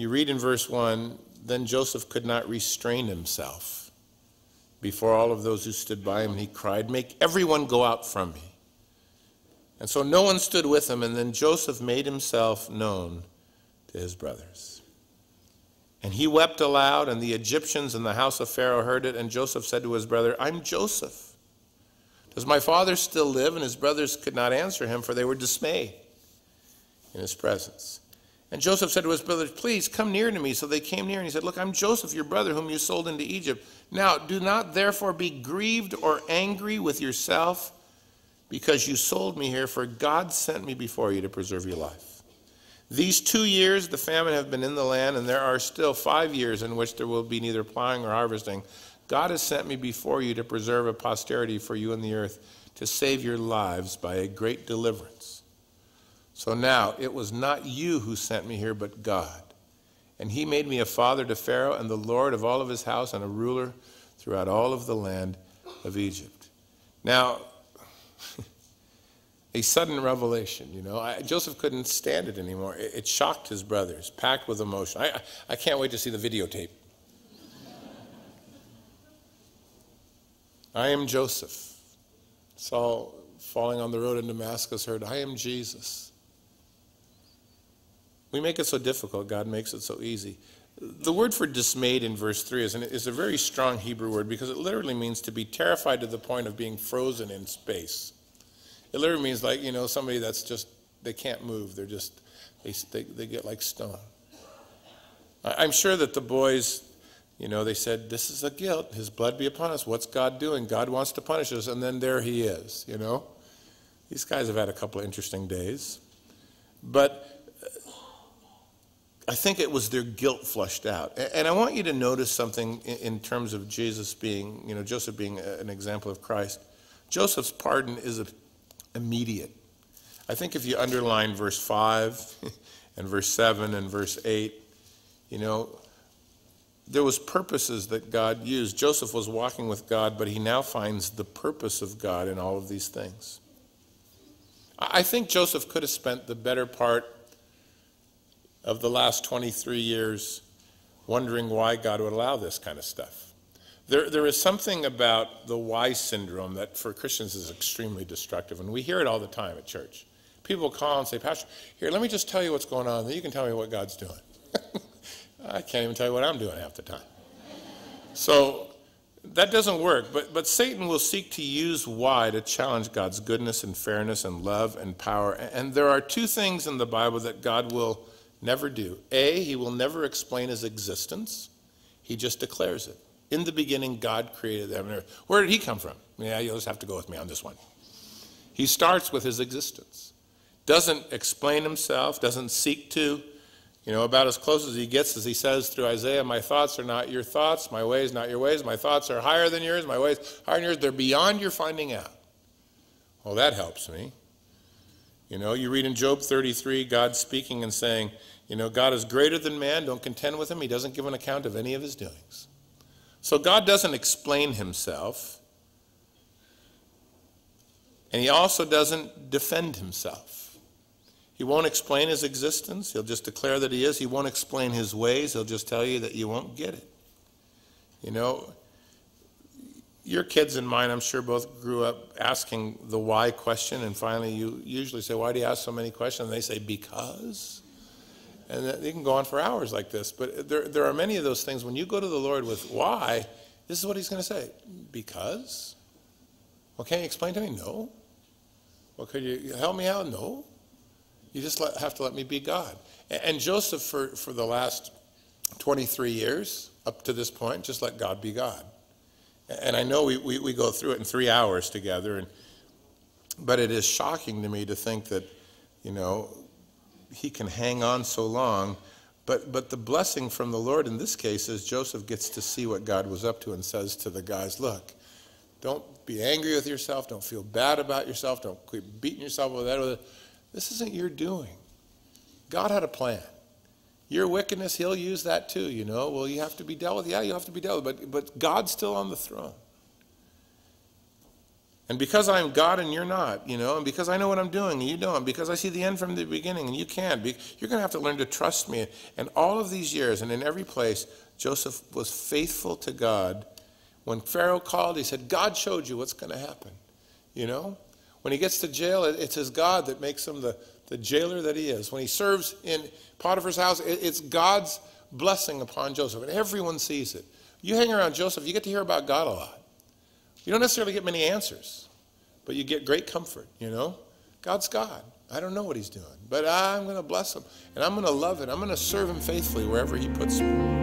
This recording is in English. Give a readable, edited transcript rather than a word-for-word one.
you read in verse 1, then Joseph could not restrain himself before all of those who stood by him, and he cried, make everyone go out from me. And so no one stood with him, and then Joseph made himself known to his brothers. And he wept aloud, and the Egyptians in the house of Pharaoh heard it, and Joseph said to his brother, I'm Joseph. Does my father still live? And his brothers could not answer him, for they were dismayed in his presence. And Joseph said to his brothers, please come near to me. So they came near, and he said, look, I'm Joseph, your brother, whom you sold into Egypt. Now do not therefore be grieved or angry with yourself because you sold me here, for God sent me before you to preserve your life. These 2 years the famine have been in the land, and there are still 5 years in which there will be neither plowing or harvesting. God has sent me before you to preserve a posterity for you in the earth, to save your lives by a great deliverance. So now it was not you who sent me here, but God. And he made me a father to Pharaoh and the Lord of all of his house and a ruler throughout all of the land of Egypt. Now, a sudden revelation, Joseph couldn't stand it anymore. It shocked his brothers, packed with emotion. I can't wait to see the videotape. I am Joseph. Saul, falling on the road in Damascus, heard, I am Jesus. We make it so difficult, God makes it so easy. The word for dismayed in verse 3 is a very strong Hebrew word because it literally means to be terrified to the point of being frozen in space. It literally means like, somebody that's just, they can't move. They're just, they get like stone. I'm sure that the boys, they said, this is a guilt. His blood be upon us. What's God doing? God wants to punish us. And then there he is, These guys have had a couple of interesting days. But I think it was their guilt flushed out. And I want you to notice something in terms of Jesus being, Joseph being an example of Christ. Joseph's pardon is immediate. I think if you underline verse 5 and verse 7 and verse 8, there was purposes that God used. Joseph was walking with God, but he now finds the purpose of God in all of these things. I think Joseph could have spent the better part of the last 23 years wondering why God would allow this kind of stuff. There is something about the why syndrome that for Christians is extremely destructive, and we hear it all the time at church. People call and say, Pastor, here, let me just tell you what's going on, then you can tell me what God's doing. I can't even tell you what I'm doing half the time. So that doesn't work, but Satan will seek to use why to challenge God's goodness and fairness and love and power. And there are two things in the Bible that God will never do. A, he will never explain his existence. He just declares it. In the beginning, God created heaven and earth. Where did he come from? Yeah, you'll just have to go with me on this one. He starts with his existence. Doesn't explain himself, doesn't seek to. About as close as he gets, as he says through Isaiah, my thoughts are not your thoughts, my ways not your ways. My thoughts are higher than yours, my ways higher than yours. They're beyond your finding out. Well, that helps me. You read in Job 33, God speaking and saying, God is greater than man, don't contend with him. He doesn't give an account of any of his doings. So God doesn't explain himself, and he also doesn't defend himself. He won't explain his existence. He'll just declare that he is. He won't explain his ways. He'll just tell you that you won't get it. Your kids and mine, I'm sure, both grew up asking the why question, and finally you usually say, why do you ask so many questions? And they say, because. And they can go on for hours like this. But there are many of those things. When you go to the Lord with why, this is what he's going to say. Because? Well, can't you explain to me? No. Well, could you help me out? No. You just have to let me be God. And Joseph, for the last 23 years, up to this point, just let God be God. And I know we go through it in 3 hours together, but it is shocking to me to think that, he can hang on so long. But the blessing from the Lord in this case is Joseph gets to see what God was up to and says to the guys, look, don't be angry with yourself. Don't feel bad about yourself. Don't keep beating yourself with that. This isn't your doing. God had a plan. Your wickedness, he'll use that too, Well, you have to be dealt with. Yeah, you have to be dealt with. But God's still on the throne. And because I'm God and you're not, and because I know what I'm doing and you don't, and because I see the end from the beginning and you can't, you're going to have to learn to trust me. And all of these years and in every place, Joseph was faithful to God. When Pharaoh called, he said, God showed you what's going to happen. When he gets to jail, it's his God that makes him the jailer that he is. When he serves in Potiphar's house, it's God's blessing upon Joseph. And everyone sees it. You hang around Joseph, you get to hear about God a lot. You don't necessarily get many answers, but you get great comfort, God's God. I don't know what he's doing, but I'm going to bless him, and I'm going to love it. I'm going to serve him faithfully wherever he puts me.